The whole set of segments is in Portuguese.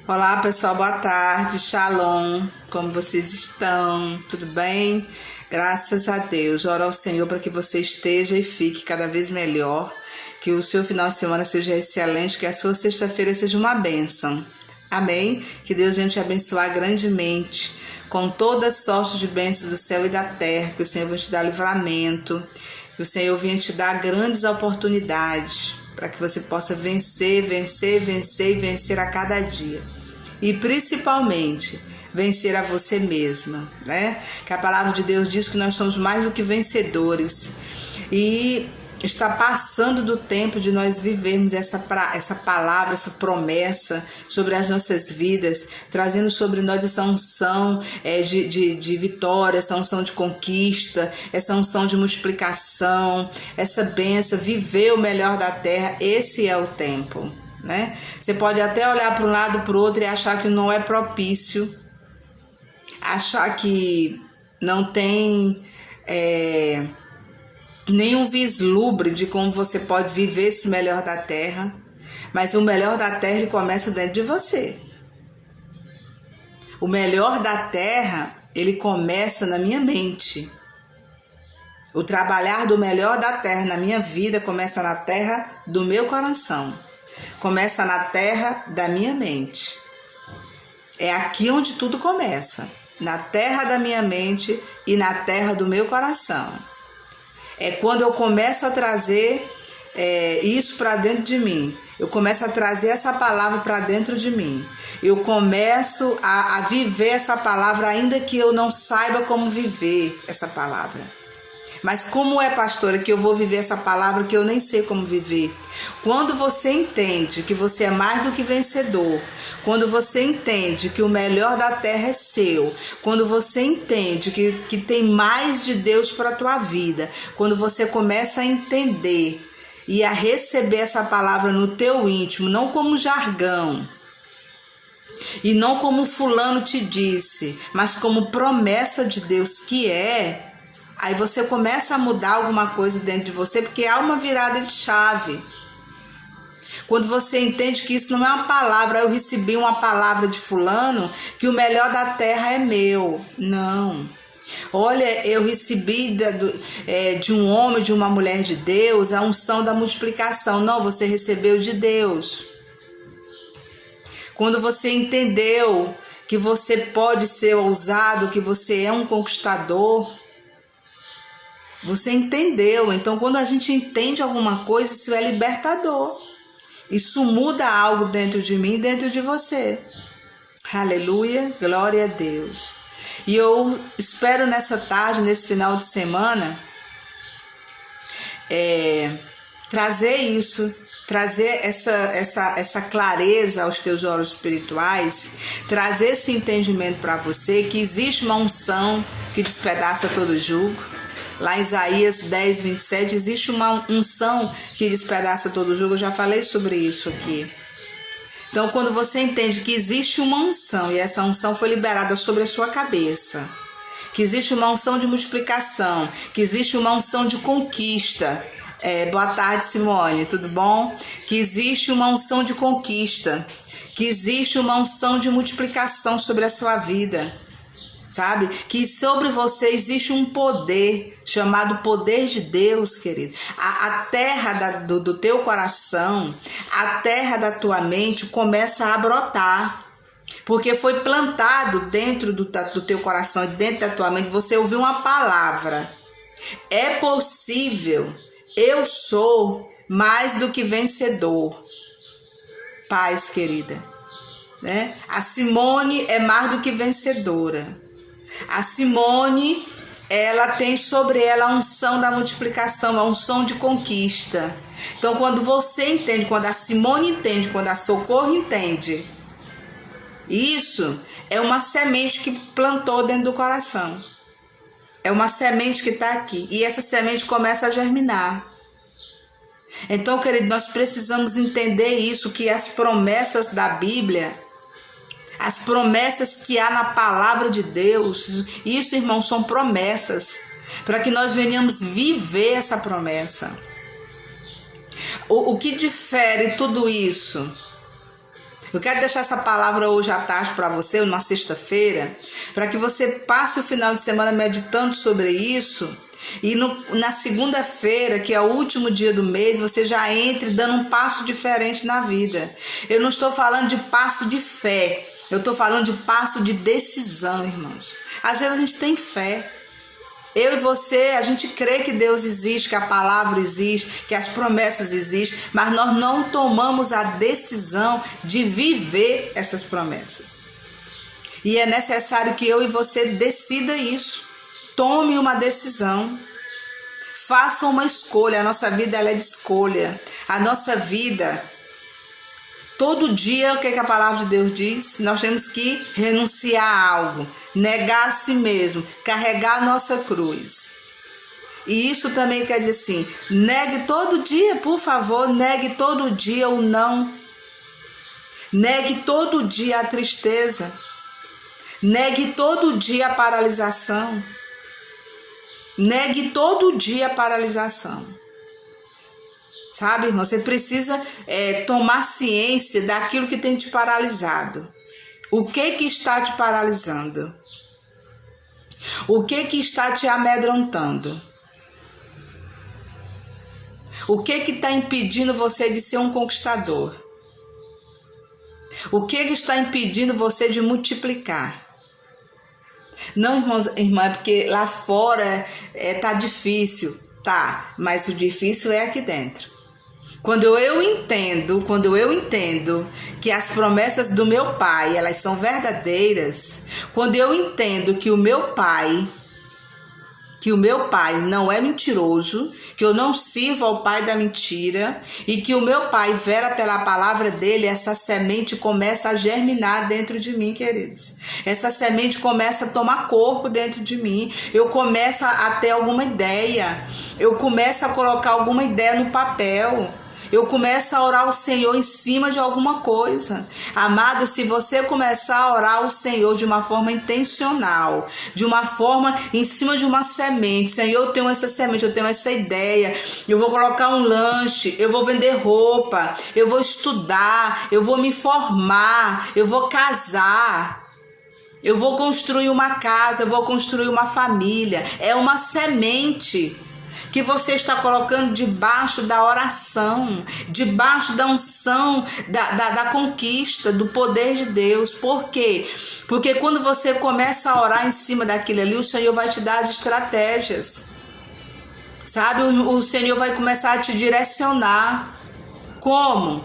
Olá pessoal, boa tarde, shalom, como vocês estão? Tudo bem? Graças a Deus, oro ao Senhor para que você esteja e fique cada vez melhor, que o seu final de semana seja excelente, que a sua sexta-feira seja uma bênção, amém? Que Deus venha te abençoar grandemente, com toda sorte de bênçãos do céu e da terra, que o Senhor venha te dar livramento, que o Senhor venha te dar grandes oportunidades, para que você possa vencer a cada dia. E principalmente, vencer a você mesma, né? Que a palavra de Deus diz que nós somos mais do que vencedores. E está passando do tempo de nós vivermos essa palavra, essa promessa sobre as nossas vidas, trazendo sobre nós essa unção de vitória, essa unção de conquista, essa unção de multiplicação, essa bênção, viver o melhor da terra. Esse é o tempo, né? Você pode até olhar para um lado, para o outro e achar que não é propício, achar que não tem nenhum vislumbre de como você pode viver esse melhor da terra, mas o melhor da terra ele começa dentro de você. O melhor da terra ele começa na minha mente. O trabalhar do melhor da terra na minha vida começa na terra do meu coração. Começa na terra da minha mente. É aqui onde tudo começa. Na terra da minha mente e na terra do meu coração. É quando eu começo a trazer isso para dentro de mim. Eu começo a trazer essa palavra para dentro de mim. Eu começo a viver essa palavra, ainda que eu não saiba como viver essa palavra. Mas como é, pastora, que eu vou viver essa palavra que eu nem sei como viver? Quando você entende que você é mais do que vencedor, quando você entende que o melhor da terra é seu, quando você entende que tem mais de Deus para a tua vida, quando você começa a entender e a receber essa palavra no teu íntimo, não como jargão, e não como fulano te disse, mas como promessa de Deus que é, aí você começa a mudar alguma coisa dentro de você, porque há uma virada de chave. Quando você entende que isso não é uma palavra, eu recebi uma palavra de fulano, que o melhor da terra é meu. Não. Olha, eu recebi de um homem, de uma mulher de Deus, a unção da multiplicação. Não, você recebeu de Deus. Quando você entendeu que você pode ser ousado, que você é um conquistador, você entendeu. Então, quando a gente entende alguma coisa, isso é libertador. Isso muda algo dentro de mim e dentro de você. Aleluia, glória a Deus. E eu espero nessa tarde, nesse final de semana, trazer isso, trazer essa clareza aos teus olhos espirituais, trazer esse entendimento para você, que existe uma unção que despedaça todo jugo. Lá em Isaías 10, 27, existe uma unção que despedaça todo o jugo. Eu já falei sobre isso aqui. Então, quando você entende que existe uma unção, e essa unção foi liberada sobre a sua cabeça, que existe uma unção de multiplicação, que existe uma unção de conquista. Boa tarde, Simone, tudo bom? Que existe uma unção de conquista, que existe uma unção de multiplicação sobre a sua vida. Sabe? Que sobre você existe um poder, chamado poder de Deus, querido. A terra do teu coração, a terra da tua mente começa a brotar. Porque foi plantado dentro do teu coração e dentro da tua mente. Você ouviu uma palavra. É possível. Eu sou mais do que vencedor. Paz, querida. Né? A Simone é mais do que vencedora. A Simone, ela tem sobre ela a unção da multiplicação, a unção de conquista. Então, quando você entende, quando a Simone entende, quando a Socorro entende, isso é uma semente que plantou dentro do coração. É uma semente que está aqui. E essa semente começa a germinar. Então, querido, nós precisamos entender isso, que as promessas da Bíblia, as promessas que há na palavra de Deus, isso, irmãos, são promessas, para que nós venhamos viver essa promessa. O que difere tudo isso Eu quero deixar essa palavra hoje à tarde para você, numa sexta-feira, para que você passe o final de semana meditando sobre isso e na segunda-feira, que é o último dia do mês, você já entre dando um passo diferente na vida. Eu não estou falando de passo de fé, eu estou falando de passo de decisão, irmãos. Às vezes a gente tem fé. Eu e você, a gente crê que Deus existe, que a palavra existe, que as promessas existem, mas nós não tomamos a decisão de viver essas promessas. E é necessário que eu e você decida isso. Tome uma decisão. Faça uma escolha. A nossa vida ela é de escolha. A nossa vida, todo dia, o que a palavra de Deus diz? Nós temos que renunciar a algo, negar a si mesmo, carregar a nossa cruz. E isso também quer dizer assim, negue todo dia, por favor, negue todo dia o não. Negue todo dia a tristeza. Negue todo dia a paralisação. Negue todo dia a paralisação. Sabe, irmão, você precisa tomar ciência daquilo que tem te paralisado. O que está te paralisando? O que está te amedrontando? O que está impedindo você de ser um conquistador? O que está impedindo você de multiplicar? Não, irmã, é porque lá fora tá difícil. Tá, mas o difícil é aqui dentro. Quando eu entendo que as promessas do meu Pai, elas são verdadeiras, quando eu entendo que o meu Pai não é mentiroso, que eu não sirvo ao pai da mentira e que o meu Pai vera pela palavra dele, essa semente começa a germinar dentro de mim, queridos. Essa semente começa a tomar corpo dentro de mim. Eu começo a ter alguma ideia. Eu começo a colocar alguma ideia no papel. Eu começo a orar ao Senhor em cima de alguma coisa. Amado, se você começar a orar ao Senhor de uma forma intencional, de uma forma em cima de uma semente, Senhor, eu tenho essa semente, eu tenho essa ideia, eu vou colocar um lanche, eu vou vender roupa, eu vou estudar, eu vou me formar, eu vou casar, eu vou construir uma casa, eu vou construir uma família. É uma semente que você está colocando debaixo da oração, debaixo da unção, da conquista, do poder de Deus. Por quê? Porque quando você começa a orar em cima daquilo ali, o Senhor vai te dar as estratégias. Sabe? O Senhor vai começar a te direcionar. Como?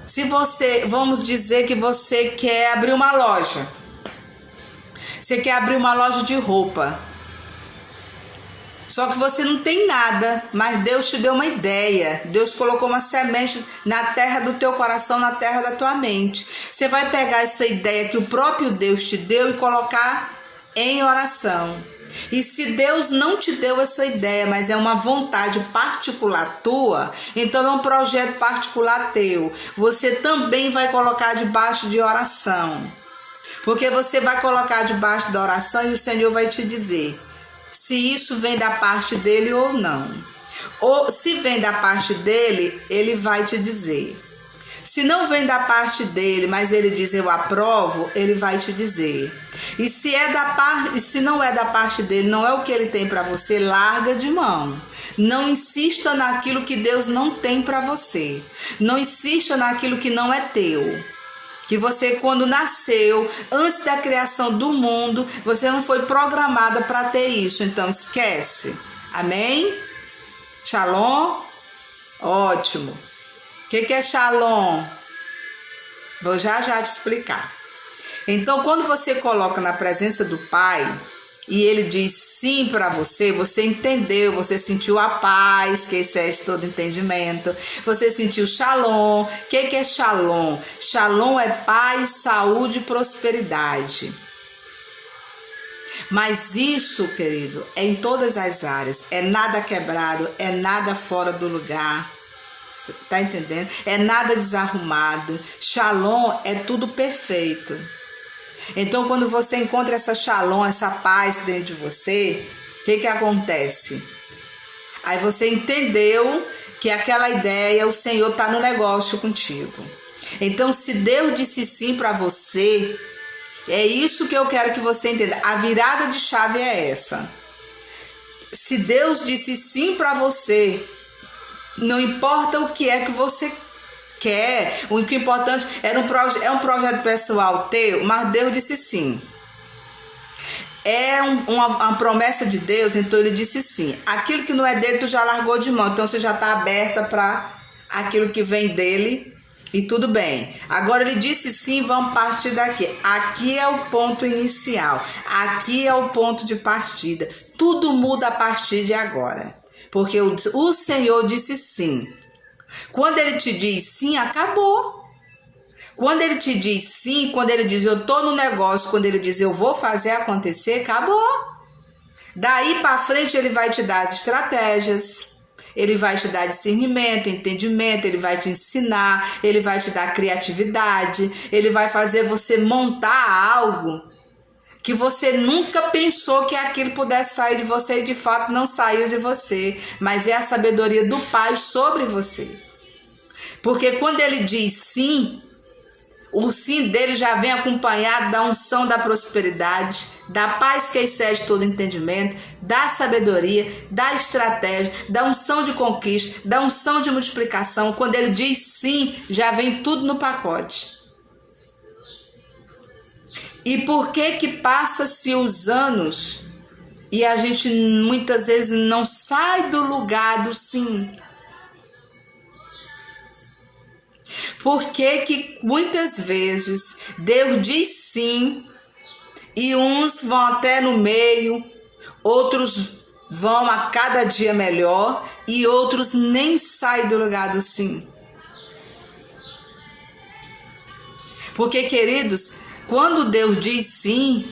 Se você, vamos dizer que você quer abrir uma loja. Você quer abrir uma loja de roupa. Só que você não tem nada, mas Deus te deu uma ideia. Deus colocou uma semente na terra do teu coração, na terra da tua mente. Você vai pegar essa ideia que o próprio Deus te deu e colocar em oração. E se Deus não te deu essa ideia, mas é uma vontade particular tua, então é um projeto particular teu, você também vai colocar debaixo de oração. Porque você vai colocar debaixo da oração e o Senhor vai te dizer se isso vem da parte dele ou não. Ou se vem da parte dele, ele vai te dizer. Se não vem da parte dele, mas ele diz eu aprovo, ele vai te dizer. E se não é da parte dele, não é o que ele tem para você, larga de mão. Não insista naquilo que Deus não tem para você. Não insista naquilo que não é teu. Que você, quando nasceu, antes da criação do mundo, você não foi programada para ter isso. Então, esquece. Amém? Shalom? Ótimo. O que é shalom? Vou já te explicar. Então, quando você coloca na presença do Pai e ele diz sim para você, você entendeu, você sentiu a paz, que excede todo entendimento, você sentiu shalom. O que é shalom? Shalom é paz, saúde e prosperidade. Mas isso, querido, é em todas as áreas, é nada quebrado, é nada fora do lugar, tá entendendo? É nada desarrumado. Shalom é tudo perfeito. Então, quando você encontra essa shalom, essa paz dentro de você, o que acontece? Aí você entendeu que aquela ideia, o Senhor está no negócio contigo. Então, se Deus disse sim para você, é isso que eu quero que você entenda. A virada de chave é essa. Se Deus disse sim para você, não importa o que é que você quer, o que é importante é um projeto pessoal teu, mas Deus disse sim. É uma promessa de Deus, então ele disse sim. Aquilo que não é dele, tu já largou de mão, então você já está aberta para aquilo que vem dele e tudo bem. Agora ele disse sim, vamos partir daqui. Aqui é o ponto inicial, aqui é o ponto de partida. Tudo muda a partir de agora, porque o Senhor disse sim. Quando ele te diz sim, acabou. Quando ele te diz sim, quando ele diz eu tô no negócio, quando ele diz eu vou fazer acontecer, acabou. Daí para frente ele vai te dar as estratégias, ele vai te dar discernimento, entendimento, ele vai te ensinar, ele vai te dar criatividade, ele vai fazer você montar algo que você nunca pensou que aquilo pudesse sair de você e de fato não saiu de você, mas é a sabedoria do Pai sobre você. Porque quando ele diz sim, o sim dele já vem acompanhado da unção da prosperidade, da paz que excede todo entendimento, da sabedoria, da estratégia, da unção de conquista, da unção de multiplicação. Quando ele diz sim, já vem tudo no pacote. E por que passa-se os anos e a gente muitas vezes não sai do lugar do sim? Por que muitas vezes Deus diz sim e uns vão até no meio, outros vão a cada dia melhor e outros nem saem do lugar do sim? Porque, queridos, quando Deus diz sim,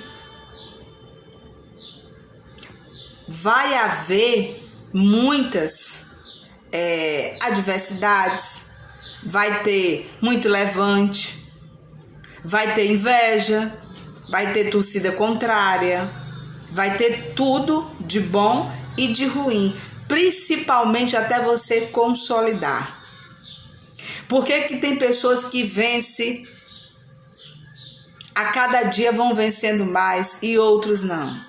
vai haver muitas adversidades, vai ter muito levante, vai ter inveja, vai ter torcida contrária, vai ter tudo de bom e de ruim, principalmente até você consolidar. Por que tem pessoas que vencem, a cada dia vão vencendo mais e outros não?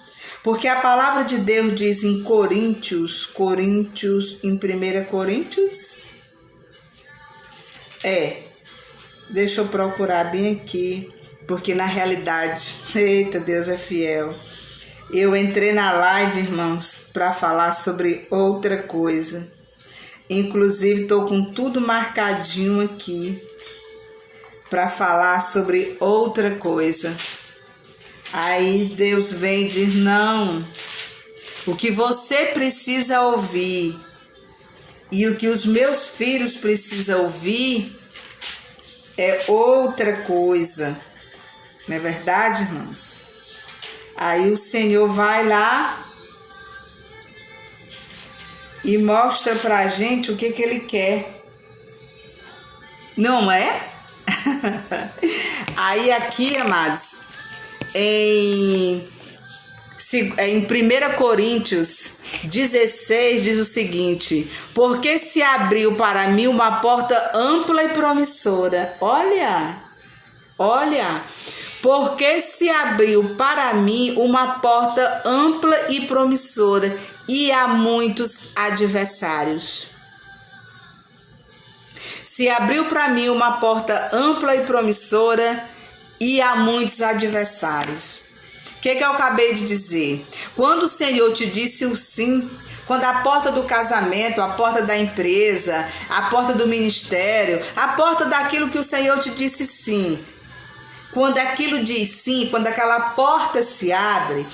Porque a palavra de Deus diz em Coríntios, em 1 Coríntios, deixa eu procurar bem aqui, porque na realidade, eita, Deus é fiel. Eu entrei na live, irmãos, para falar sobre outra coisa. Inclusive, estou com tudo marcadinho aqui para falar sobre outra coisa. Aí Deus vem e diz, não, o que você precisa ouvir e o que os meus filhos precisam ouvir é outra coisa. Não é verdade, irmãos? Aí o Senhor vai lá e mostra pra gente o que Ele quer. Não é? Aí aqui, amados, em 1 Coríntios 16 diz o seguinte: porque se abriu para mim uma porta ampla e promissora. Olha, porque se abriu para mim uma porta ampla e promissora e há muitos adversários. Se abriu para mim uma porta ampla e promissora e há muitos adversários. O que eu acabei de dizer? Quando o Senhor te disse o sim, quando a porta do casamento, a porta da empresa, a porta do ministério, a porta daquilo que o Senhor te disse sim, quando aquilo diz sim, quando aquela porta se abre,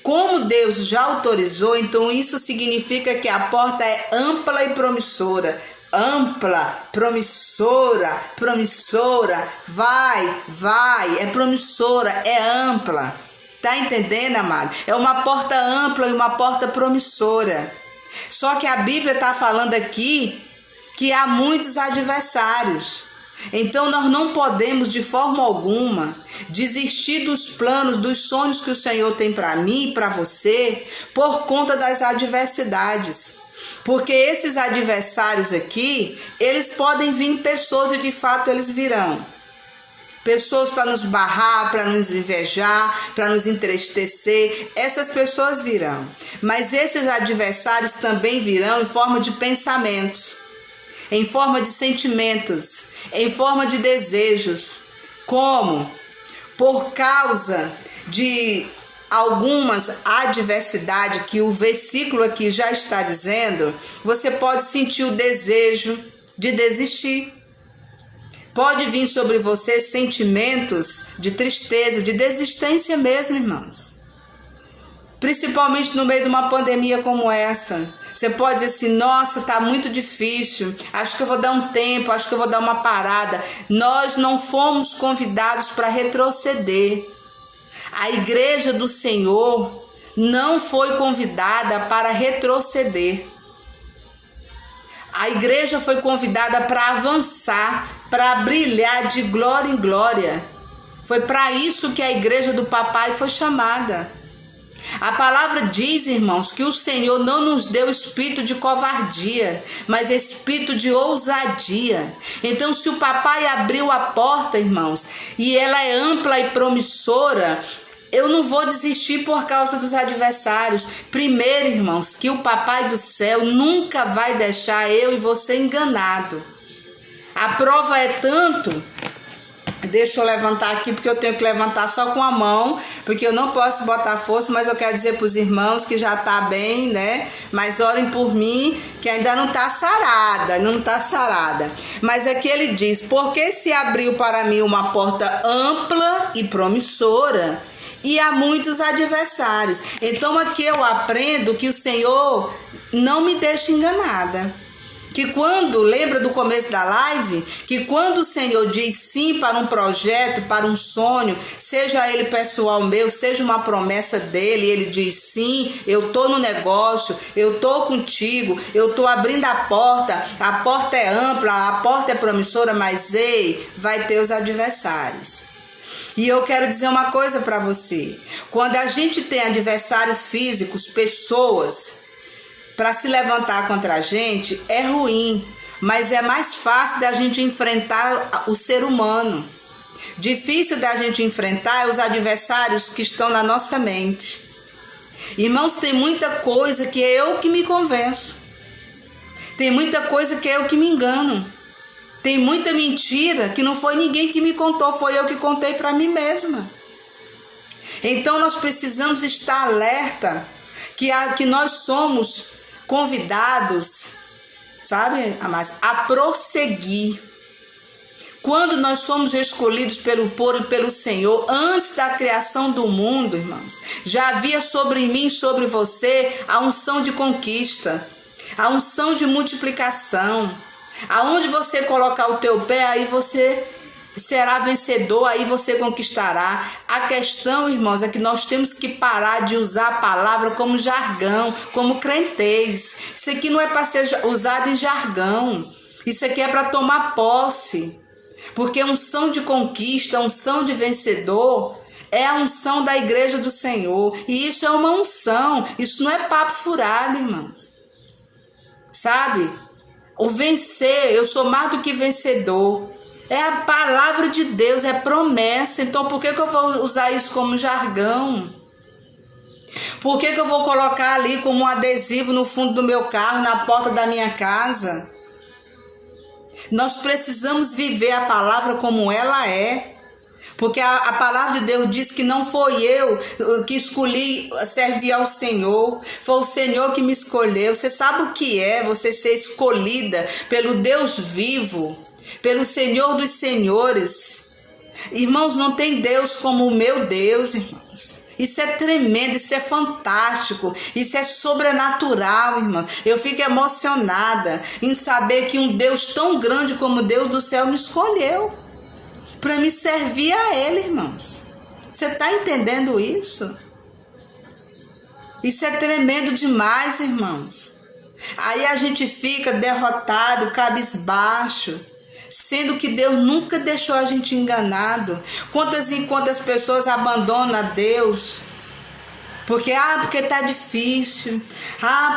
como Deus já autorizou, então isso significa que a porta é ampla e promissora. Ampla, promissora, vai, é promissora, é ampla. Tá entendendo, amado? É uma porta ampla e uma porta promissora. Só que a Bíblia está falando aqui que há muitos adversários. Então nós não podemos de forma alguma desistir dos planos, dos sonhos que o Senhor tem para mim e para você por conta das adversidades. Porque esses adversários aqui, eles podem vir pessoas e de fato eles virão. Pessoas para nos barrar, para nos invejar, para nos entristecer, essas pessoas virão. Mas esses adversários também virão em forma de pensamentos, em forma de sentimentos, em forma de desejos. Como? Por causa de algumas adversidades que o versículo aqui já está dizendo, você pode sentir o desejo de desistir. Pode vir sobre você sentimentos de tristeza, de desistência mesmo, irmãos. Principalmente no meio de uma pandemia como essa. Você pode dizer assim, nossa, está muito difícil, acho que eu vou dar um tempo, acho que eu vou dar uma parada. Nós não fomos convidados para retroceder. A igreja do Senhor não foi convidada para retroceder. A igreja foi convidada para avançar, para brilhar de glória em glória. Foi para isso que a igreja do papai foi chamada. A palavra diz, irmãos, que o Senhor não nos deu espírito de covardia, mas espírito de ousadia. Então, se o papai abriu a porta, irmãos, e ela é ampla e promissora, eu não vou desistir por causa dos adversários. Primeiro, irmãos, que o papai do céu nunca vai deixar eu e você enganado. A prova é tanto... Deixa eu levantar aqui, porque eu tenho que levantar só com a mão, porque eu não posso botar força, mas eu quero dizer para os irmãos que já está bem, né? Mas orem por mim, que ainda não está sarada, não está sarada. Mas aqui ele diz, porque se abriu para mim uma porta ampla e promissora, e há muitos adversários. Então aqui eu aprendo que o Senhor não me deixa enganada. Que quando, lembra do começo da live? Que quando o Senhor diz sim para um projeto, para um sonho, seja ele pessoal meu, seja uma promessa dele, ele diz sim, eu estou no negócio, eu estou contigo, eu estou abrindo a porta é ampla, a porta é promissora, mas ei, vai ter os adversários. E eu quero dizer uma coisa para você, quando a gente tem adversários físicos, pessoas... para se levantar contra a gente é ruim, mas é mais fácil da gente enfrentar o ser humano. Difícil da gente enfrentar os adversários que estão na nossa mente. Irmãos, tem muita coisa que é eu que me convenço. Tem muita coisa que é eu que me engano. Tem muita mentira que não foi ninguém que me contou, foi eu que contei para mim mesma. Então nós precisamos estar alerta que nós somos convidados, sabe, amados, a prosseguir. Quando nós somos escolhidos pelo Senhor, antes da criação do mundo, irmãos, já havia sobre mim, sobre você, a unção de conquista, a unção de multiplicação. Aonde você colocar o teu pé, aí você será vencedor, aí você conquistará. A questão, irmãos, é que nós temos que parar de usar a palavra como jargão, como crentez. Isso aqui não é para ser usado em jargão. Isso aqui é para tomar posse. Porque unção de conquista, unção de vencedor, é a unção da igreja do Senhor. E isso é uma unção. Isso não é papo furado, irmãos. Sabe? O vencer, eu sou mais do que vencedor. É a palavra de Deus, é promessa. Então por que eu vou usar isso como jargão? Por que eu vou colocar ali como um adesivo no fundo do meu carro, na porta da minha casa? Nós precisamos viver a palavra como ela é. Porque a palavra de Deus diz que não foi eu que escolhi servir ao Senhor, foi o Senhor que me escolheu. Você sabe o que é você ser escolhida pelo Deus vivo, pelo Senhor dos senhores? Irmãos, não tem Deus como o meu Deus, irmãos. Isso é tremendo, isso é fantástico, isso é sobrenatural, irmão. Eu fico emocionada em saber que um Deus tão grande como o Deus do céu me escolheu para me servir a Ele, irmãos. Você está entendendo isso? Isso é tremendo demais, irmãos. Aí a gente fica derrotado, cabisbaixo, sendo que Deus nunca deixou a gente enganado. Quantas e quantas pessoas abandonam a Deus Porque tá difícil.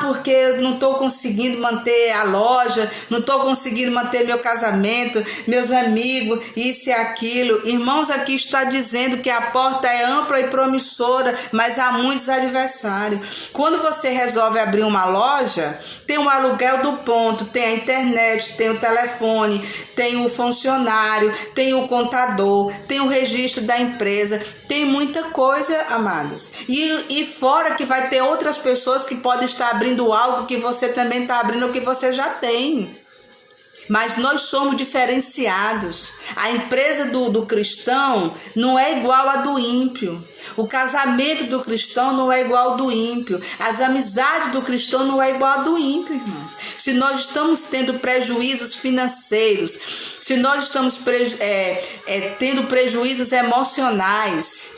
Porque eu não estou conseguindo manter a loja, não estou conseguindo manter meu casamento, meus amigos, isso e aquilo. Irmãos, aqui está dizendo que a porta é ampla e promissora, mas há muitos adversários. Quando você resolve abrir uma loja, tem o aluguel do ponto, tem a internet, tem o telefone, tem o funcionário, tem o contador, tem o registro da empresa, tem muita coisa, amadas. E fora que vai ter outras pessoas que podem estar abrindo algo que você também está abrindo, ou que você já tem. Mas nós somos diferenciados. A empresa do cristão não é igual à do ímpio. O casamento do cristão não é igual ao do ímpio. As amizades do cristão não é igual ao do ímpio, irmãos. Se nós estamos tendo prejuízos financeiros, se nós estamos tendo prejuízos emocionais,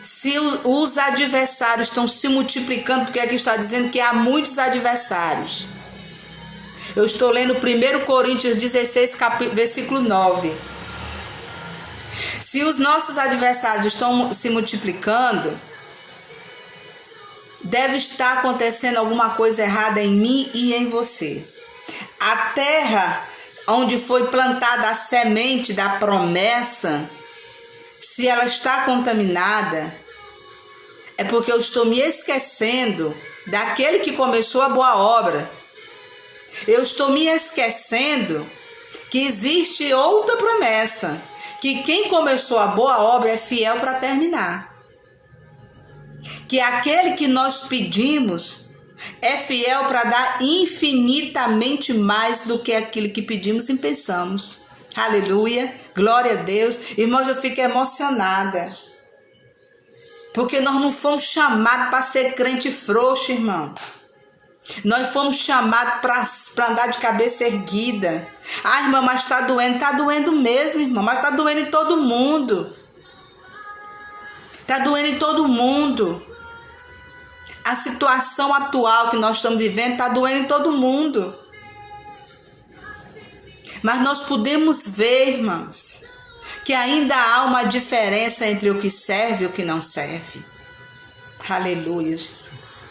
se os adversários estão se multiplicando, porque aqui está dizendo que há muitos adversários. Eu estou lendo 1 Coríntios 16, versículo 9. Se os nossos adversários estão se multiplicando, deve estar acontecendo alguma coisa errada em mim e em você. A terra onde foi plantada a semente da promessa, se ela está contaminada, é porque eu estou me esquecendo daquele que começou a boa obra. Eu estou me esquecendo que existe outra promessa, que quem começou a boa obra é fiel para terminar. Que aquele que nós pedimos é fiel para dar infinitamente mais do que aquilo que pedimos e pensamos. Aleluia, glória a Deus. Irmãos, eu fico emocionada. Porque nós não fomos chamados para ser crente frouxo, irmão. Nós fomos chamados para andar de cabeça erguida. Irmã, mas está doendo. Está doendo mesmo, irmão. Mas está doendo em todo mundo. Está doendo em todo mundo. A situação atual que nós estamos vivendo está doendo em todo mundo. Mas nós podemos ver, irmãos, que ainda há uma diferença entre o que serve e o que não serve. Aleluia, Jesus.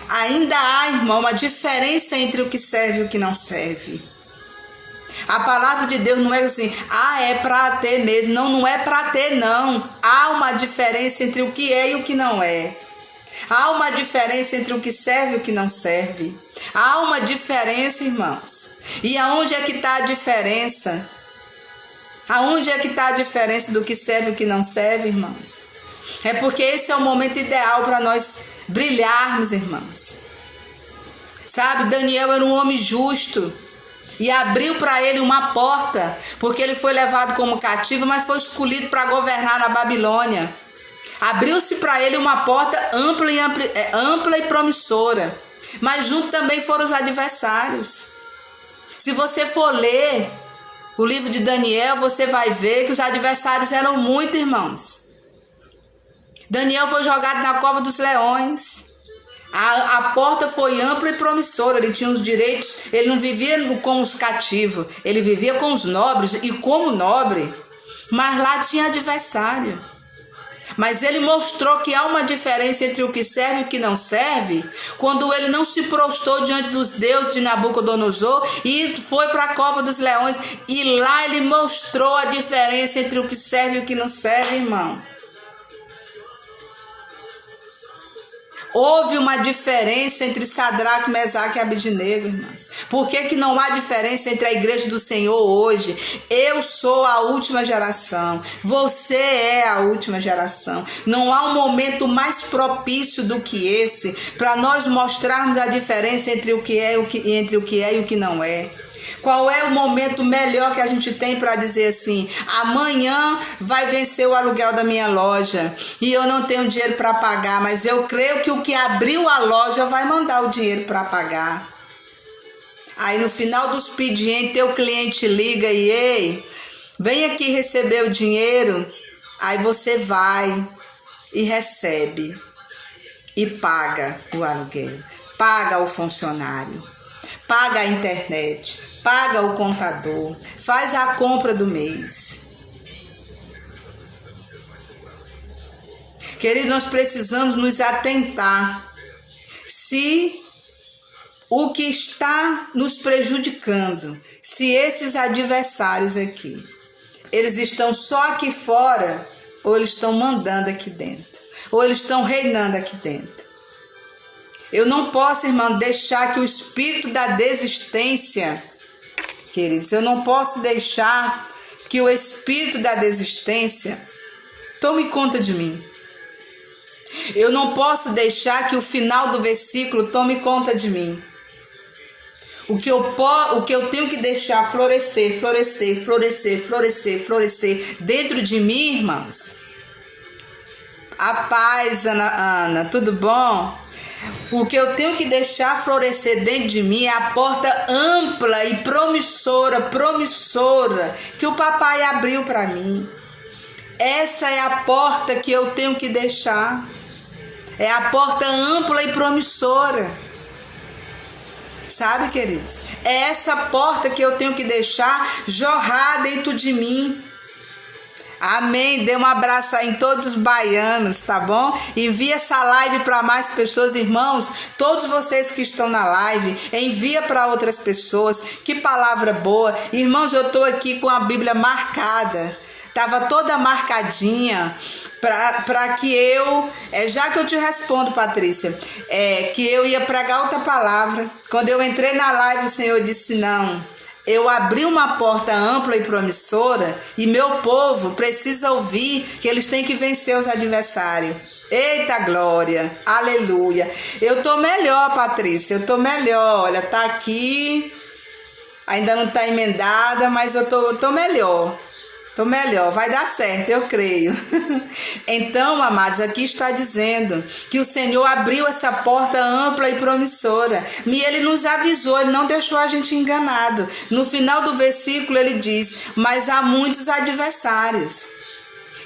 Ainda há, irmão, uma diferença entre o que serve e o que não serve. A palavra de Deus não é assim, é para ter mesmo. Não, não é para ter, não. Há uma diferença entre o que é e o que não é. Há uma diferença entre o que serve e o que não serve. Há uma diferença, irmãos. E aonde é que está a diferença? Aonde é que está a diferença do que serve e o que não serve, irmãos? É porque esse é o momento ideal para nós brilharmos, irmãos. Sabe, Daniel era um homem justo e abriu para ele uma porta, porque ele foi levado como cativo, mas foi escolhido para governar na Babilônia. Abriu-se para ele uma porta ampla e promissora, mas junto também foram os adversários. Se você for ler o livro de Daniel, você vai ver que os adversários eram muitos, irmãos. Daniel foi jogado na cova dos leões. A porta foi ampla e promissora. Ele tinha os direitos. Ele não vivia com os cativos. Ele vivia com os nobres e como nobre. Mas lá tinha adversário. Mas ele mostrou que há uma diferença entre o que serve e o que não serve, quando ele não se prostrou diante dos deuses de Nabucodonosor e foi para a cova dos leões. E lá ele mostrou a diferença entre o que serve e o que não serve, irmão. Houve uma diferença entre Sadraque, Mesaque e Abednego, irmãos. Por que não há diferença entre a igreja do Senhor hoje? Eu sou a última geração. Você é a última geração. Não há um momento mais propício do que esse para nós mostrarmos a diferença entre o que é e o que não é. Qual é o momento melhor que a gente tem para dizer assim: amanhã vai vencer o aluguel da minha loja e eu não tenho dinheiro para pagar, mas eu creio que o que abriu a loja vai mandar o dinheiro para pagar. Aí no final do expediente teu cliente liga e: ei, vem aqui receber o dinheiro. Aí você vai e recebe e paga o aluguel, paga o funcionário, paga a internet, paga o contador, faz a compra do mês. Queridos, nós precisamos nos atentar se o que está nos prejudicando, se esses adversários aqui, eles estão só aqui fora ou eles estão mandando aqui dentro, ou eles estão reinando aqui dentro. Eu não posso, irmão, deixar que o espírito da desistência, queridos, eu não posso deixar que o espírito da desistência tome conta de mim. Eu não posso deixar que o final do versículo tome conta de mim. O que eu tenho que deixar florescer, florescer, florescer, florescer, florescer dentro de mim, irmãos. A paz, Ana, tudo bom? O que eu tenho que deixar florescer dentro de mim é a porta ampla e promissora que o papai abriu para mim. Essa é a porta que eu tenho que deixar. É a porta ampla e promissora. Sabe, queridos? É essa porta que eu tenho que deixar jorrar dentro de mim. Amém. Dê um abraço aí em todos os baianos, tá bom? Envia essa live para mais pessoas, irmãos. Todos vocês que estão na live, envia para outras pessoas. Que palavra boa. Irmãos, eu tô aqui com a Bíblia marcada. Tava toda marcadinha para que eu, já que eu te respondo, Patrícia, que eu ia pregar outra palavra. Quando eu entrei na live, o Senhor disse não. Eu abri uma porta ampla e promissora e meu povo precisa ouvir que eles têm que vencer os adversários. Eita glória, aleluia. Eu tô melhor, Patrícia, eu tô melhor. Olha, tá aqui, ainda não tá emendada, mas eu tô melhor. Tô melhor, vai dar certo, eu creio. Então, amados, aqui está dizendo que o Senhor abriu essa porta ampla e promissora. E Ele nos avisou, Ele não deixou a gente enganado. No final do versículo ele diz, mas há muitos adversários.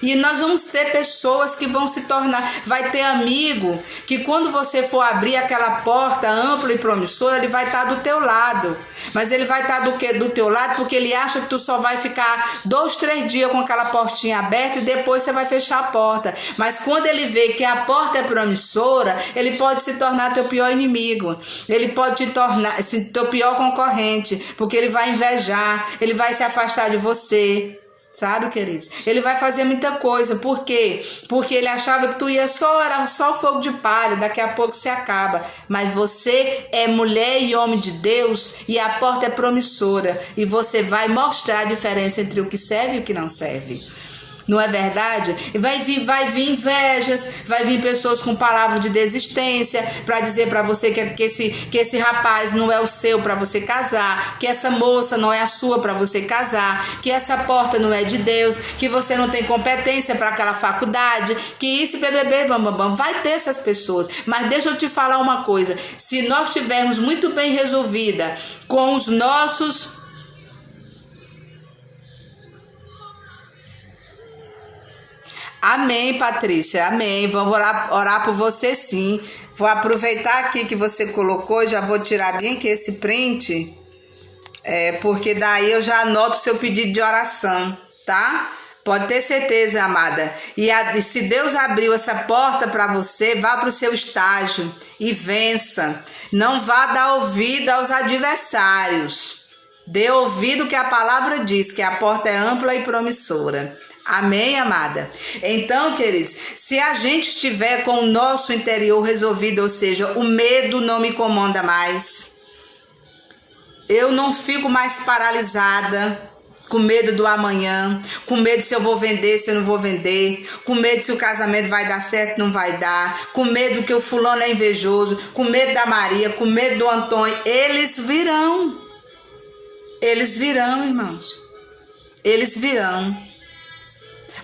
E nós vamos ter pessoas que vão se tornar, vai ter amigo que quando você for abrir aquela porta ampla e promissora, ele vai estar do teu lado. Mas ele vai estar do teu lado porque ele acha que tu só vai ficar 2, 3 dias com aquela portinha aberta e depois você vai fechar a porta. Mas quando ele vê que a porta é promissora, ele pode se tornar teu pior inimigo. Ele pode te tornar teu pior concorrente, porque ele vai invejar, ele vai se afastar de você. Sabe, queridos? Ele vai fazer muita coisa. Por quê? Porque ele achava que tu era só fogo de palha, daqui a pouco se acaba. Mas você é mulher e homem de Deus e a porta é promissora. E você vai mostrar a diferença entre o que serve e o que não serve. Não é verdade? Vai vir invejas, vai vir pessoas com palavra de desistência para dizer para você que esse rapaz não é o seu para você casar, que essa moça não é a sua para você casar, que essa porta não é de Deus, que você não tem competência para aquela faculdade, que isso, bam, vai ter essas pessoas. Mas deixa eu te falar uma coisa, se nós tivermos muito bem resolvida com os nossos... Amém, Patrícia, amém. Vamos orar por você sim. Vou aproveitar aqui que você colocou, já vou tirar bem aqui esse print, porque daí eu já anoto o seu pedido de oração, tá? Pode ter certeza, amada. E se Deus abriu essa porta para você, vá para o seu estágio e vença. Não vá dar ouvido aos adversários. Dê ouvido que a palavra diz, que a porta é ampla e promissora. Amém, amada? Então, queridos, se a gente estiver com o nosso interior resolvido, ou seja, o medo não me comanda mais, eu não fico mais paralisada, com medo do amanhã, com medo se eu vou vender, se eu não vou vender, com medo se o casamento vai dar certo, não vai dar, com medo que o fulano é invejoso, com medo da Maria, com medo do Antônio. Eles virão, irmãos, eles virão.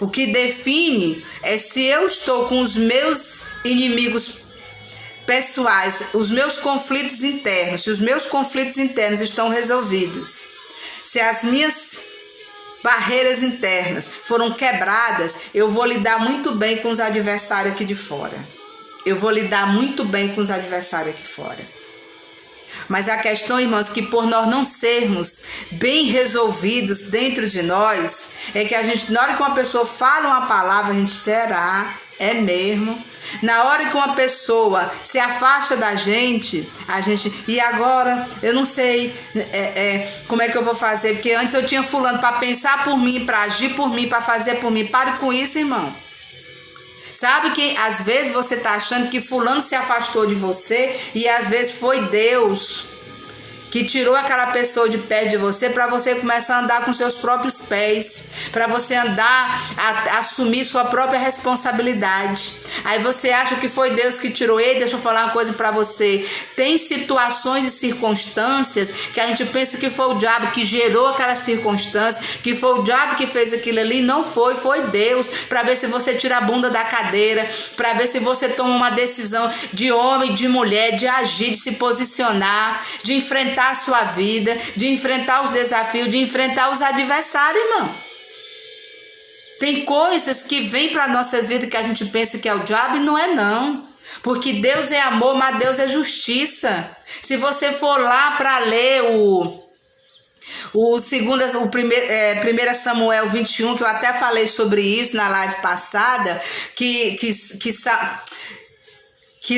O que define é se eu estou com os meus inimigos pessoais, os meus conflitos internos, se os meus conflitos internos estão resolvidos, se as minhas barreiras internas foram quebradas, eu vou lidar muito bem com os adversários aqui de fora. Eu vou lidar muito bem com os adversários aqui fora. Mas a questão, irmãos, que por nós não sermos bem resolvidos dentro de nós, é que a gente, na hora que uma pessoa fala uma palavra, a gente, será? É mesmo. Na hora que uma pessoa se afasta da gente, e agora eu não sei como é que eu vou fazer, porque antes eu tinha fulano para pensar por mim, para agir por mim, para fazer por mim. Pare com isso, irmão. Sabe que às vezes você tá achando que fulano se afastou de você e às vezes foi Deus que tirou aquela pessoa de perto de você para você começar a andar com seus próprios pés, para você andar, assumir sua própria responsabilidade. Aí você acha que foi Deus que tirou ele. Deixa eu falar uma coisa para você. Tem situações e circunstâncias que a gente pensa que foi o diabo que gerou aquela circunstância, que foi o diabo que fez aquilo ali. Não foi, foi Deus, para ver se você tira a bunda da cadeira, para ver se você toma uma decisão de homem, de mulher, de agir, de se posicionar, de enfrentar a sua vida, de enfrentar os desafios, de enfrentar os adversários, irmão. Tem coisas que vêm para nossas vidas que a gente pensa que é o diabo e não é não. Porque Deus é amor, mas Deus é justiça. Se você for lá para ler o 1 Samuel 21, que eu até falei sobre isso na live passada, que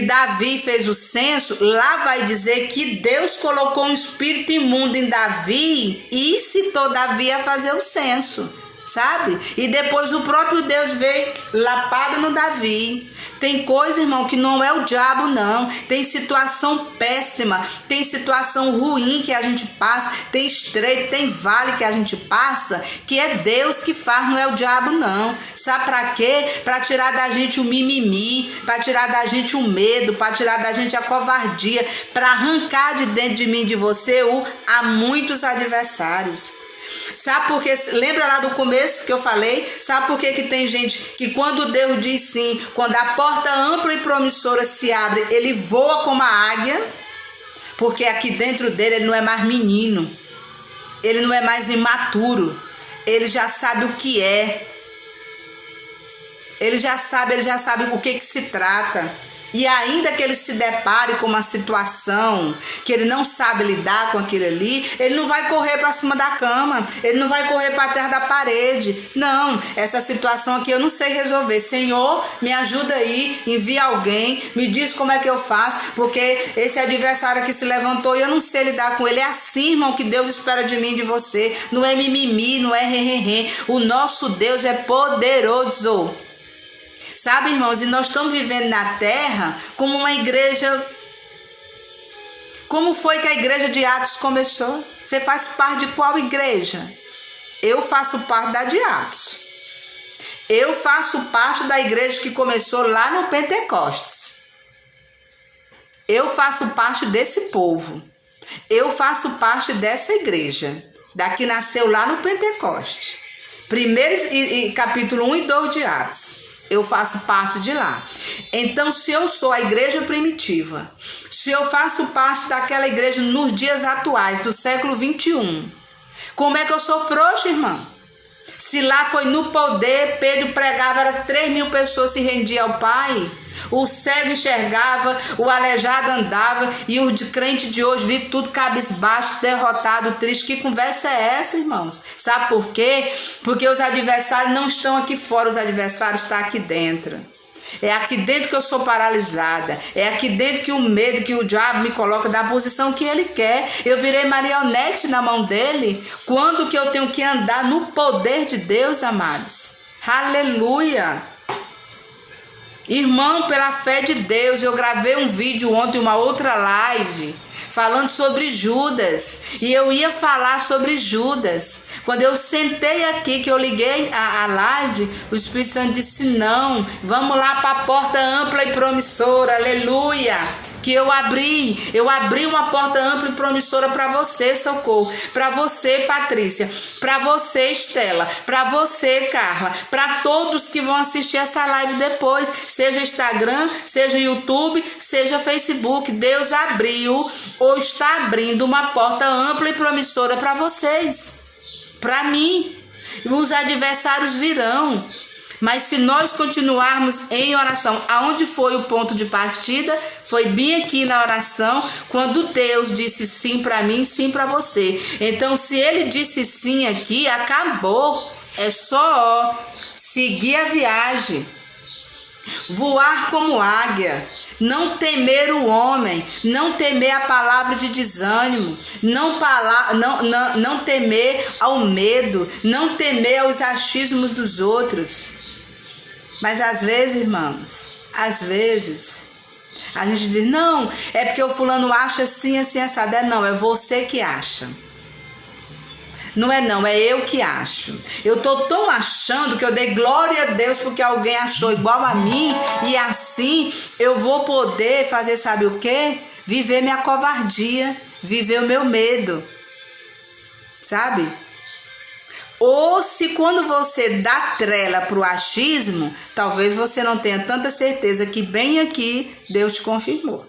Davi fez o censo, lá vai dizer que Deus colocou um espírito imundo em Davi e incitou Davi a fazer o censo, sabe? E depois o próprio Deus veio lapado no Davi. Tem coisa, irmão, que não é o diabo, não. Tem situação péssima, tem situação ruim que a gente passa, tem estreito, tem vale que a gente passa, que é Deus que faz, não é o diabo, não. Sabe pra quê? Pra tirar da gente o mimimi, pra tirar da gente o medo, pra tirar da gente a covardia, pra arrancar de dentro de mim e de você há muitos adversários. Sabe por quê? Lembra lá do começo que eu falei? Sabe por quê que tem gente que quando Deus diz sim, quando a porta ampla e promissora se abre, ele voa como a águia? Porque aqui dentro dele ele não é mais menino, ele não é mais imaturo, ele já sabe o que é, ele já sabe o que se trata. E ainda que ele se depare com uma situação que ele não sabe lidar com aquilo ali, ele não vai correr para cima da cama, ele não vai correr para trás da parede. Não, essa situação aqui eu não sei resolver. Senhor, me ajuda aí, envia alguém, me diz como é que eu faço, porque esse adversário aqui se levantou e eu não sei lidar com ele. É assim, irmão, que Deus espera de mim e de você. Não é mimimi, não é re. O nosso Deus é poderoso. Sabe, irmãos, e nós estamos vivendo na terra como uma igreja. Como foi que a igreja de Atos começou? Você faz parte de qual igreja? Eu faço parte da de Atos. Eu faço parte da igreja que começou lá no Pentecostes. Eu faço parte desse povo. Eu faço parte dessa igreja. Daqui nasceu lá no Pentecostes. Capítulo 1 e 2 de Atos. Eu faço parte de lá. Então, se eu sou a igreja primitiva, se eu faço parte daquela igreja nos dias atuais, do século 21, como é que eu sou frouxa, irmão? Se lá foi no poder, Pedro pregava, 3.000 pessoas se rendiam ao Pai. O cego enxergava, o aleijado andava, e o de crente de hoje vive tudo cabisbaixo, derrotado, triste. Que conversa é essa, irmãos? Sabe por quê? Porque os adversários não estão aqui fora, os adversários estão aqui dentro. É aqui dentro que eu sou paralisada. É aqui dentro que o medo, que o diabo me coloca da posição que ele quer. Eu virei marionete na mão dele. Quando que eu tenho que andar no poder de Deus, amados? Aleluia! Irmão, pela fé de Deus, eu gravei um vídeo ontem, uma outra live, falando sobre Judas. E eu ia falar sobre Judas. Quando eu sentei aqui, que eu liguei a live, o Espírito Santo disse: não, vamos lá para a porta ampla e promissora, aleluia. Que eu abri uma porta ampla e promissora para você, Socorro, para você, Patrícia, para você, Estela, para você, Carla, para todos que vão assistir essa live depois, seja Instagram, seja YouTube, seja Facebook. Deus abriu ou está abrindo uma porta ampla e promissora para vocês, para mim. Os adversários virão. Mas se nós continuarmos em oração, aonde foi o ponto de partida? Foi bem aqui na oração, quando Deus disse sim para mim, sim para você. Então, se ele disse sim aqui, acabou. É só seguir a viagem. Voar como águia. Não temer o homem, não temer a palavra de desânimo, não temer ao medo, não temer aos achismos dos outros. Mas às vezes, irmãos, às vezes a gente diz, não, é porque o fulano acha assim, assim, assado. Não, é você que acha. Não, é eu que acho. Eu tô tão achando que eu dei glória a Deus porque alguém achou igual a mim, e assim eu vou poder fazer, sabe o quê? Viver minha covardia, viver o meu medo, sabe? Ou se quando você dá trela pro achismo, talvez você não tenha tanta certeza que bem aqui Deus te confirmou.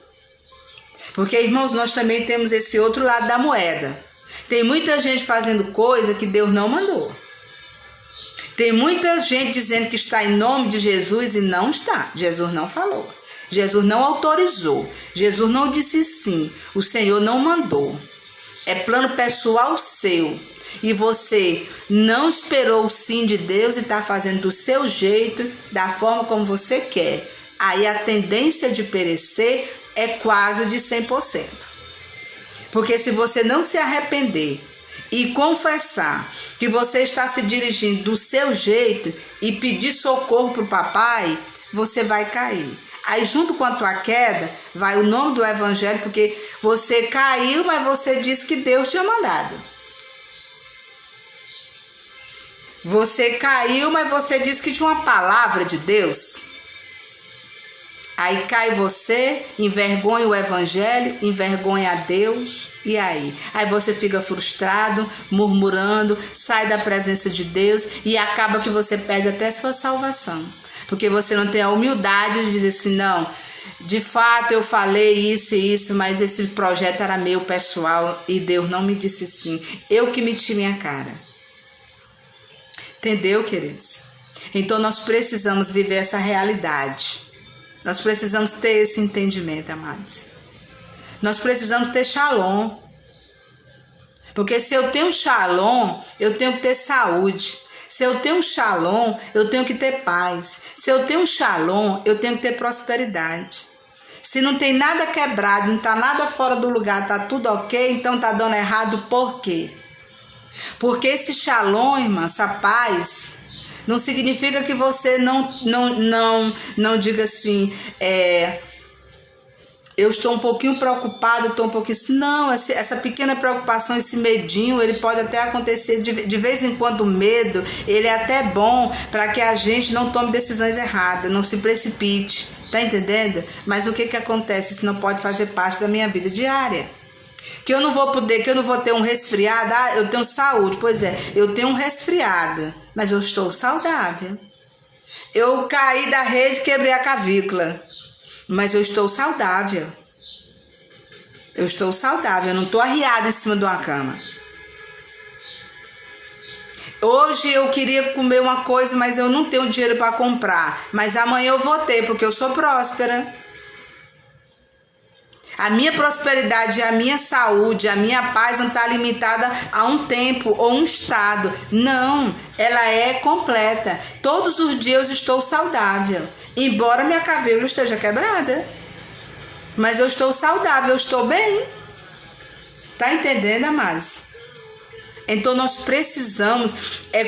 Porque, irmãos, nós também temos esse outro lado da moeda. Tem muita gente fazendo coisa que Deus não mandou. Tem muita gente dizendo que está em nome de Jesus e não está. Jesus não falou. Jesus não autorizou. Jesus não disse sim. O Senhor não mandou. É plano pessoal seu. E você não esperou o sim de Deus e está fazendo do seu jeito, da forma como você quer. Aí a tendência de perecer é quase de 100%. Porque se você não se arrepender e confessar que você está se dirigindo do seu jeito e pedir socorro para o papai, você vai cair. Aí junto com a tua queda, vai o nome do evangelho, porque você caiu, mas você disse que Deus tinha mandado. Você caiu, mas você disse que tinha uma palavra de Deus. Aí cai você, envergonha o evangelho, envergonha a Deus, e aí? Aí você fica frustrado, murmurando, sai da presença de Deus e acaba que você perde até sua salvação. Porque você não tem a humildade de dizer assim, não, de fato eu falei isso e isso, mas esse projeto era meu pessoal e Deus não me disse sim. Eu que meti minha cara. Entendeu, queridos? Então nós precisamos viver essa realidade. Nós precisamos ter esse entendimento, amados. Nós precisamos ter shalom. Porque se eu tenho shalom, eu tenho que ter saúde. Se eu tenho shalom, eu tenho que ter paz. Se eu tenho shalom, eu tenho que ter prosperidade. Se não tem nada quebrado, não está nada fora do lugar, está tudo ok, então está dando errado por quê? Porque esse shalom, irmã, essa paz, não significa que você não diga assim, eu estou um pouquinho preocupado, estou um pouquinho... Não, essa pequena preocupação, esse medinho, ele pode até acontecer de vez em quando. O medo, ele é até bom para que a gente não tome decisões erradas, não se precipite, tá entendendo? Mas o que acontece? Isso não pode fazer parte da minha vida diária. Que eu não vou ter um resfriado. Ah, eu tenho saúde. Pois é, eu tenho um resfriado, mas eu estou saudável. Eu caí da rede e quebrei a clavícula, mas eu estou saudável. Eu estou saudável, eu não estou arriada em cima de uma cama. Hoje eu queria comer uma coisa, mas eu não tenho dinheiro para comprar. Mas amanhã eu vou ter, porque eu sou próspera. A minha prosperidade, a minha saúde, a minha paz não está limitada a um tempo ou um estado. Não, ela é completa. Todos os dias eu estou saudável, embora minha clavícula esteja quebrada. Mas eu estou saudável, eu estou bem. Tá entendendo, amados? Então nós precisamos,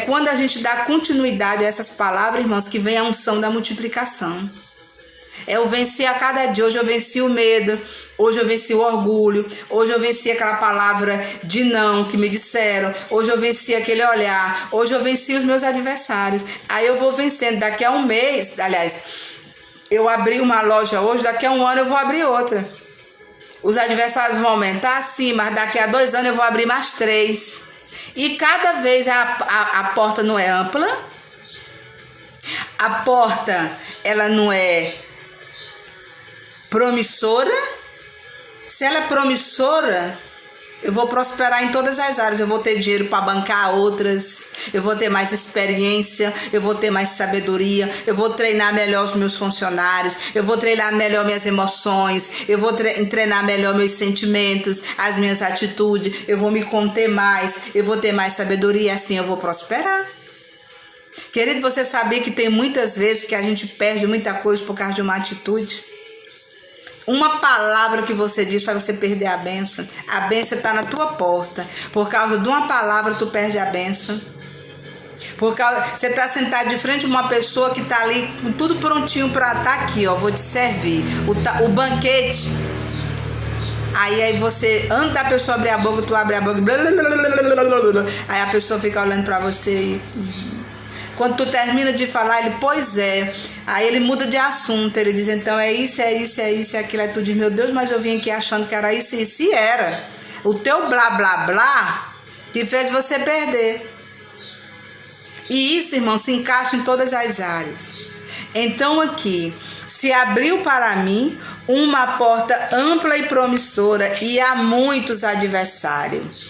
quando a gente dá continuidade a essas palavras, irmãos, que vem a unção da multiplicação. Eu venci a cada dia. Hoje eu venci o medo, hoje eu venci o orgulho, hoje eu venci aquela palavra de não que me disseram, hoje eu venci aquele olhar, hoje eu venci os meus adversários. Aí eu vou vencendo. Daqui a um mês, aliás, eu abri uma loja hoje, daqui a um ano eu vou abrir outra. Os adversários vão aumentar, sim, mas daqui a 2 anos eu vou abrir mais 3. E cada vez a porta não é ampla, a porta ela não é promissora. Se ela é promissora, eu vou prosperar em todas as áreas. Eu vou ter dinheiro para bancar outras, eu vou ter mais experiência, eu vou ter mais sabedoria, eu vou treinar melhor os meus funcionários, eu vou treinar melhor minhas emoções, eu vou treinar melhor meus sentimentos, as minhas atitudes, eu vou me conter mais, eu vou ter mais sabedoria, e assim eu vou prosperar. Querido, você sabia que tem muitas vezes que a gente perde muita coisa por causa de uma atitude? Uma palavra que você diz faz você perder a bênção. A bênção está na tua porta. Por causa de uma palavra, tu perde a bênção. Você está sentado de frente a uma pessoa que está ali com tudo prontinho para estar aqui, ó. Vou te servir. O banquete. Aí você, antes da pessoa abrir a boca, tu abre a boca. Aí a pessoa fica olhando para você e... Quando tu termina de falar, ele, pois é. Aí ele muda de assunto, ele diz, então é isso, é isso, é isso, é aquilo. Aí tu diz, meu Deus, mas eu vim aqui achando que era isso e isso, e era. O teu blá, blá, blá que fez você perder. E isso, irmão, se encaixa em todas as áreas. Então aqui, se abriu para mim uma porta ampla e promissora e há muitos adversários.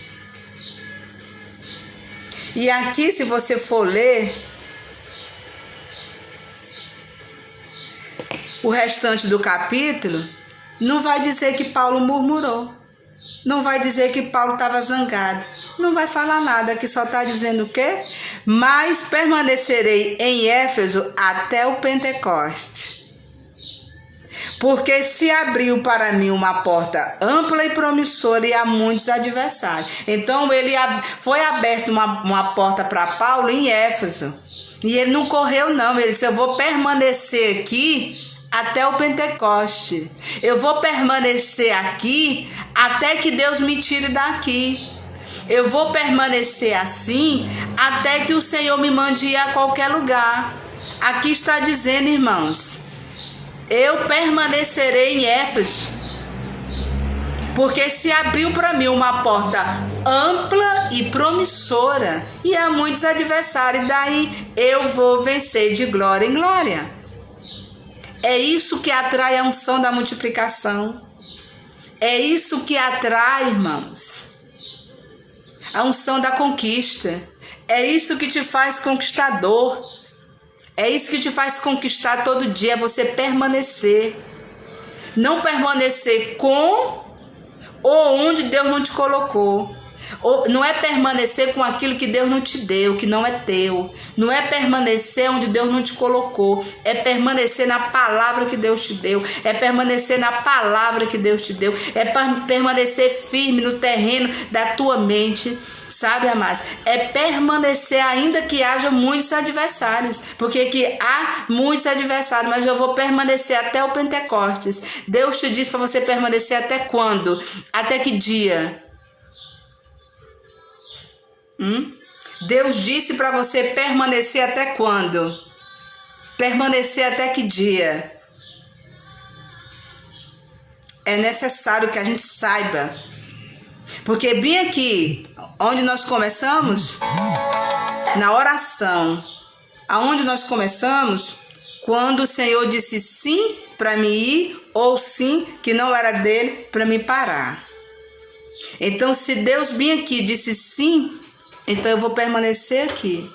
E aqui, se você for ler o restante do capítulo, não vai dizer que Paulo murmurou. Não vai dizer que Paulo estava zangado. Não vai falar nada, que só está dizendo o quê? Mas permanecerei em Éfeso até o Pentecoste. Porque se abriu para mim uma porta ampla e promissora e há muitos adversários. Então foi aberta uma porta para Paulo em Éfeso. E ele não correu não, ele disse, eu vou permanecer aqui até o Pentecoste. Eu vou permanecer aqui até que Deus me tire daqui. Eu vou permanecer assim até que o Senhor me mande ir a qualquer lugar. Aqui está dizendo, irmãos, eu permanecerei em Éfeso, porque se abriu para mim uma porta ampla e promissora e há muitos adversários, daí eu vou vencer de glória em glória. É isso que atrai a unção da multiplicação. É isso que atrai, irmãos, a unção da conquista. É isso que te faz conquistador. É isso que te faz conquistar todo dia, é você permanecer. Não permanecer com ou onde Deus não te colocou. Não é permanecer com aquilo que Deus não te deu, que não é teu. Não é permanecer onde Deus não te colocou. É permanecer na palavra que Deus te deu. É permanecer na palavra que Deus te deu. É permanecer firme no terreno da tua mente. Sabe, amados? É permanecer ainda que haja muitos adversários. Porque que há muitos adversários, mas eu vou permanecer até o Pentecostes. Deus te diz para você permanecer até quando? Até que dia? Deus disse para você permanecer até quando? Permanecer até que dia? É necessário que a gente saiba. Porque bem aqui, onde nós começamos, na oração, aonde nós começamos, quando o Senhor disse sim para me ir, ou sim, que não era dele, para me parar. Então, se Deus bem aqui disse sim, então eu vou permanecer aqui.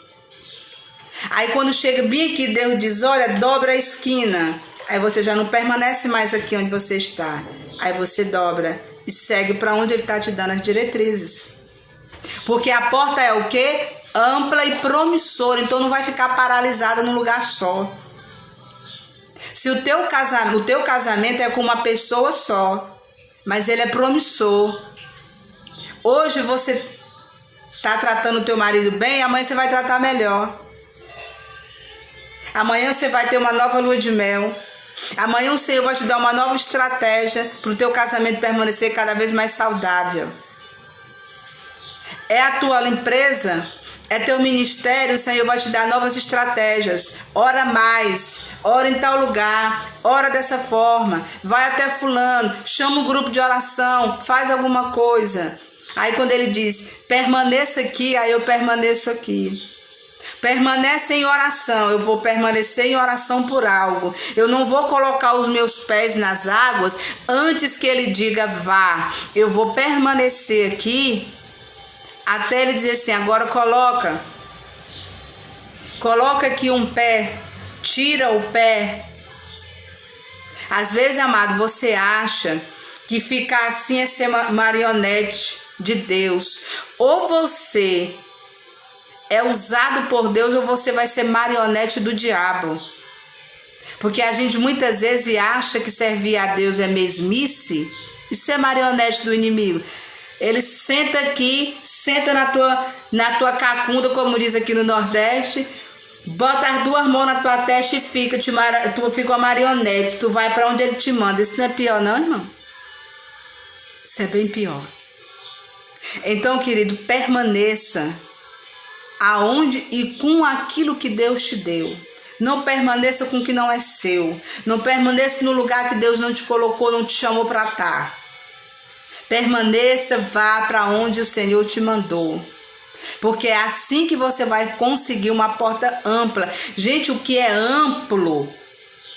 Aí quando chega bem aqui, Deus diz, olha, dobra a esquina. Aí você já não permanece mais aqui onde você está. Aí você dobra e segue para onde Ele está te dando as diretrizes. Porque a porta é o quê? Ampla e promissora. Então não vai ficar paralisada num lugar só. Se o teu casamento é com uma pessoa só, mas ele é promissor. Hoje você está tratando o teu marido bem, amanhã você vai tratar melhor. Amanhã você vai ter uma nova lua de mel. Amanhã o Senhor vai te dar uma nova estratégia para o teu casamento permanecer cada vez mais saudável. É a tua empresa, é teu ministério, o Senhor vai te dar novas estratégias. Ora mais, ora em tal lugar, ora dessa forma, vai até fulano, chama um grupo de oração, faz alguma coisa. Aí quando ele diz, permaneça aqui, aí eu permaneço aqui. Permanece em oração, eu vou permanecer em oração por algo. Eu não vou colocar os meus pés nas águas antes que ele diga vá. Eu vou permanecer aqui até ele dizer assim, agora coloca aqui um pé, tira o pé. Às vezes, amado, você acha que ficar assim é ser marionete de Deus. Ou você é usado por Deus ou você vai ser marionete do diabo. Porque a gente muitas vezes acha que servir a Deus é mesmice e ser marionete do inimigo. Ele senta aqui, senta na tua cacunda, como diz aqui no Nordeste, bota as duas mãos na tua testa e tu fica uma marionete, tu vai para onde ele te manda. Isso não é pior não, irmão? Isso é bem pior. Então, querido, permaneça aonde e com aquilo que Deus te deu. Não permaneça com o que não é seu. Não permaneça no lugar que Deus não te colocou, não te chamou para estar. Permaneça, vá para onde o Senhor te mandou. Porque é assim que você vai conseguir uma porta ampla. Gente, o que é amplo?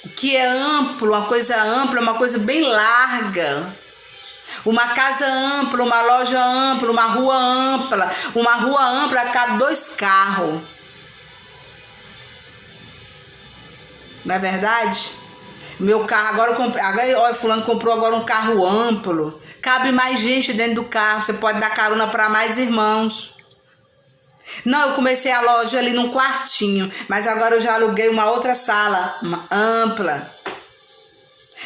O que é amplo? Uma coisa ampla, uma coisa bem larga. Uma casa ampla, uma loja ampla, uma rua ampla. Uma rua ampla cabe 2 carros. Não é verdade? Meu carro, agora eu comprei. Olha, fulano comprou agora um carro amplo. Cabe mais gente dentro do carro. Você pode dar carona para mais irmãos. Não, eu comecei a loja ali num quartinho. Mas agora eu já aluguei uma outra sala ampla.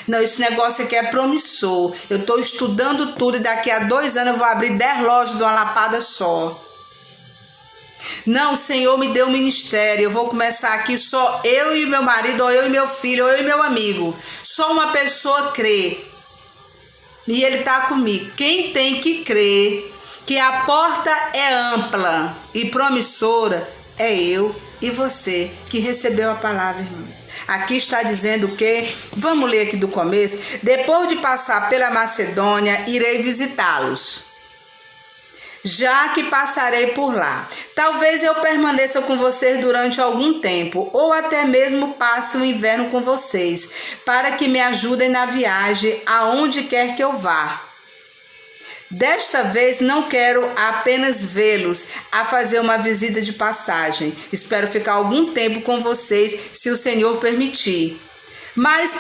Não, esse negócio aqui é promissor. Eu estou estudando tudo e daqui a 2 anos eu vou abrir 10 lojas de uma lapada só. Não, o Senhor me deu um ministério. Eu vou começar aqui só eu e meu marido, ou eu e meu filho, ou eu e meu amigo. Só uma pessoa crê. E ele está comigo. Quem tem que crer que a porta é ampla e promissora é eu e você que recebeu a palavra, irmãos. Aqui está dizendo o quê? Vamos ler aqui do começo. Depois de passar pela Macedônia, irei visitá-los, já que passarei por lá. Talvez eu permaneça com vocês durante algum tempo, ou até mesmo passe o inverno com vocês, para que me ajudem na viagem aonde quer que eu vá. Desta vez não quero apenas vê-los a fazer uma visita de passagem. Espero ficar algum tempo com vocês, se o Senhor permitir. Mas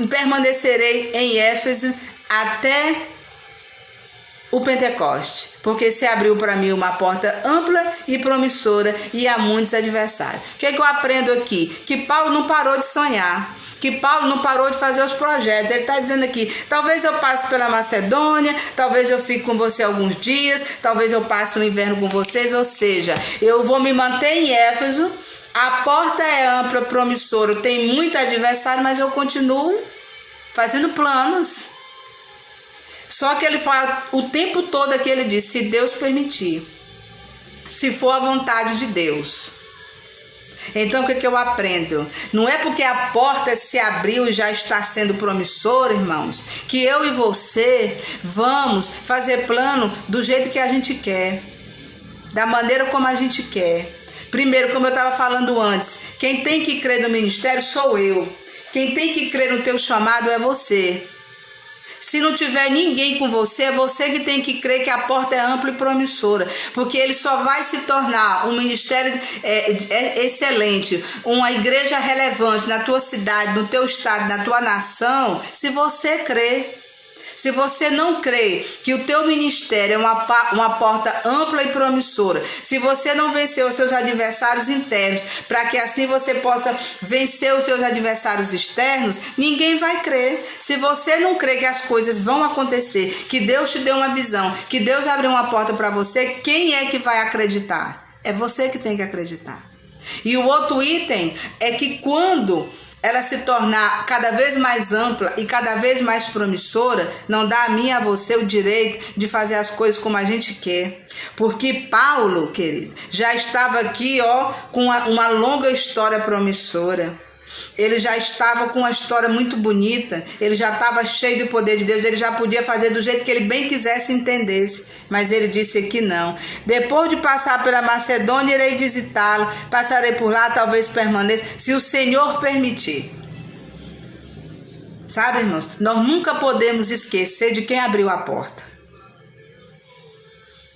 permanecerei em Éfeso até o Pentecoste, porque se abriu para mim uma porta ampla e promissora e há muitos adversários. O que eu aprendo aqui? Que Paulo não parou de sonhar. Que Paulo não parou de fazer os projetos. Ele está dizendo aqui, talvez eu passe pela Macedônia, talvez eu fique com você alguns dias, talvez eu passe o inverno com vocês, ou seja, eu vou me manter em Éfeso, a porta é ampla, promissora, tem muito adversário, mas eu continuo fazendo planos. Só que ele fala, o tempo todo aqui ele diz, se Deus permitir, se for a vontade de Deus. Então, o que eu aprendo? Não é porque a porta se abriu e já está sendo promissora, irmãos, que eu e você vamos fazer plano do jeito que a gente quer, da maneira como a gente quer. Primeiro, como eu estava falando antes, quem tem que crer no ministério sou eu. Quem tem que crer no teu chamado é você. Se não tiver ninguém com você, é você que tem que crer que a porta é ampla e promissora, porque ele só vai se tornar um ministério excelente, uma igreja relevante na tua cidade, no teu estado, na tua nação, se você crer. Se você não crê que o teu ministério é uma porta ampla e promissora, se você não venceu os seus adversários internos, para que assim você possa vencer os seus adversários externos, ninguém vai crer. Se você não crê que as coisas vão acontecer, que Deus te deu uma visão, que Deus abriu uma porta para você, quem é que vai acreditar? É você que tem que acreditar. E o outro item é que quando ela se tornar cada vez mais ampla e cada vez mais promissora, não dá a mim e a você o direito de fazer as coisas como a gente quer. Porque Paulo, querido, já estava aqui, com uma longa história promissora. Ele já estava com uma história muito bonita, ele já estava cheio do poder de Deus, ele já podia fazer do jeito que ele bem quisesse e entendesse, mas ele disse que não. Depois de passar pela Macedônia, irei visitá-lo, passarei por lá, talvez permaneça, se o Senhor permitir. Sabe, irmãos, nós nunca podemos esquecer de quem abriu a porta.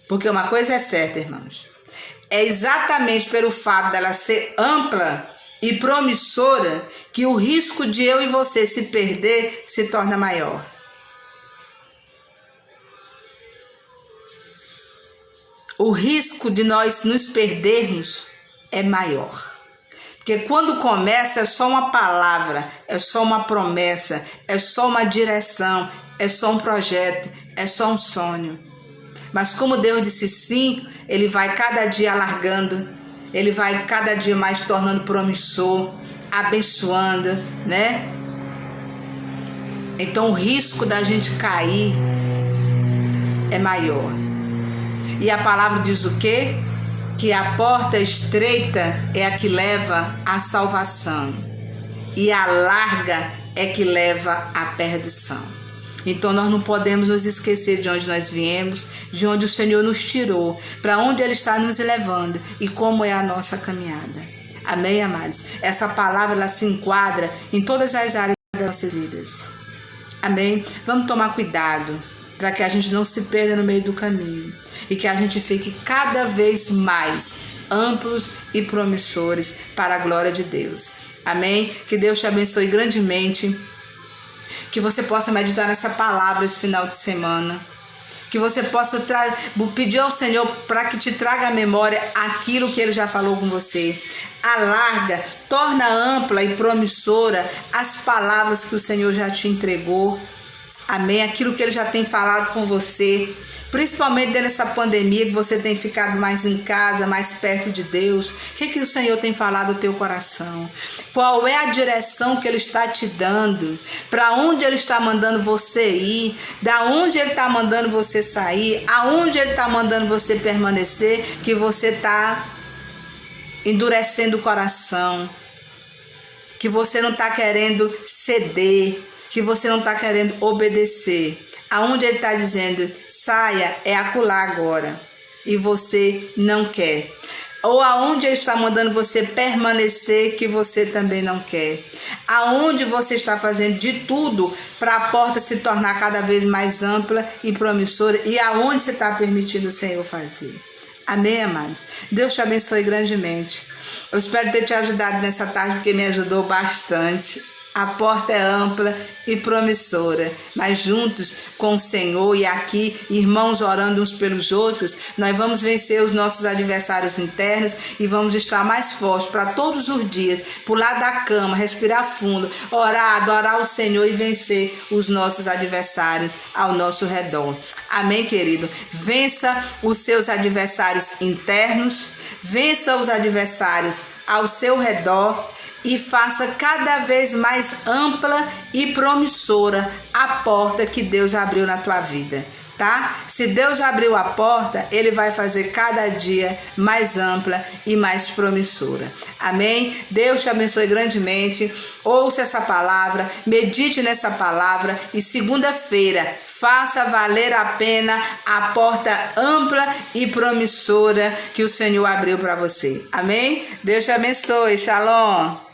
Porque uma coisa é certa, irmãos, é exatamente pelo fato dela ser ampla e promissora que o risco de eu e você se perder se torna maior. o risco de nós nos perdermos é maior. Porque quando começa é só uma palavra, é só uma promessa, é só uma direção, é só um projeto, é só um sonho. Mas como Deus disse sim, Ele vai cada dia alargando, Ele vai cada dia mais tornando promissor, abençoando, né? Então o risco da gente cair é maior. E a palavra diz o quê? Que a porta estreita é a que leva à salvação e a larga é que leva à perdição. Então nós não podemos nos esquecer de onde nós viemos, de onde o Senhor nos tirou, para onde Ele está nos levando e como é a nossa caminhada. Amém, amados? Essa palavra ela se enquadra em todas as áreas das nossas vidas. Amém? Vamos tomar cuidado para que a gente não se perda no meio do caminho e que a gente fique cada vez mais amplos e promissores para a glória de Deus. Amém? Que Deus te abençoe grandemente, que você possa meditar nessa palavra esse final de semana, que você possa pedir ao Senhor para que te traga à memória aquilo que Ele já falou com você. Alarga, torna ampla e promissora as palavras que o Senhor já te entregou. Amém? Aquilo que Ele já tem falado com você, principalmente nessa pandemia que você tem ficado mais em casa, mais perto de Deus. O que o Senhor tem falado ao teu coração? Qual é a direção que Ele está te dando? Para onde Ele está mandando você ir? Da onde Ele está mandando você sair? Aonde Ele está mandando você permanecer? Que você está endurecendo o coração, que você não está querendo ceder, que você não está querendo obedecer. Aonde Ele está dizendo, saia, é acolá agora, e você não quer. Ou aonde Ele está mandando você permanecer, que você também não quer. Aonde você está fazendo de tudo para a porta se tornar cada vez mais ampla e promissora, e aonde você está permitindo o Senhor fazer. Amém, amados? Deus te abençoe grandemente. Eu espero ter te ajudado nessa tarde, porque me ajudou bastante. A porta é ampla e promissora, mas juntos com o Senhor e aqui, irmãos orando uns pelos outros, nós vamos vencer os nossos adversários internos e vamos estar mais fortes para todos os dias, pular da cama, respirar fundo, orar, adorar o Senhor e vencer os nossos adversários ao nosso redor. Amém, querido? Vença os seus adversários internos, vença os adversários ao seu redor, e faça cada vez mais ampla e promissora a porta que Deus abriu na tua vida, tá? Se Deus abriu a porta, Ele vai fazer cada dia mais ampla e mais promissora. Amém? Deus te abençoe grandemente. Ouça essa palavra, medite nessa palavra e segunda-feira faça valer a pena a porta ampla e promissora que o Senhor abriu para você. Amém? Deus te abençoe. Shalom.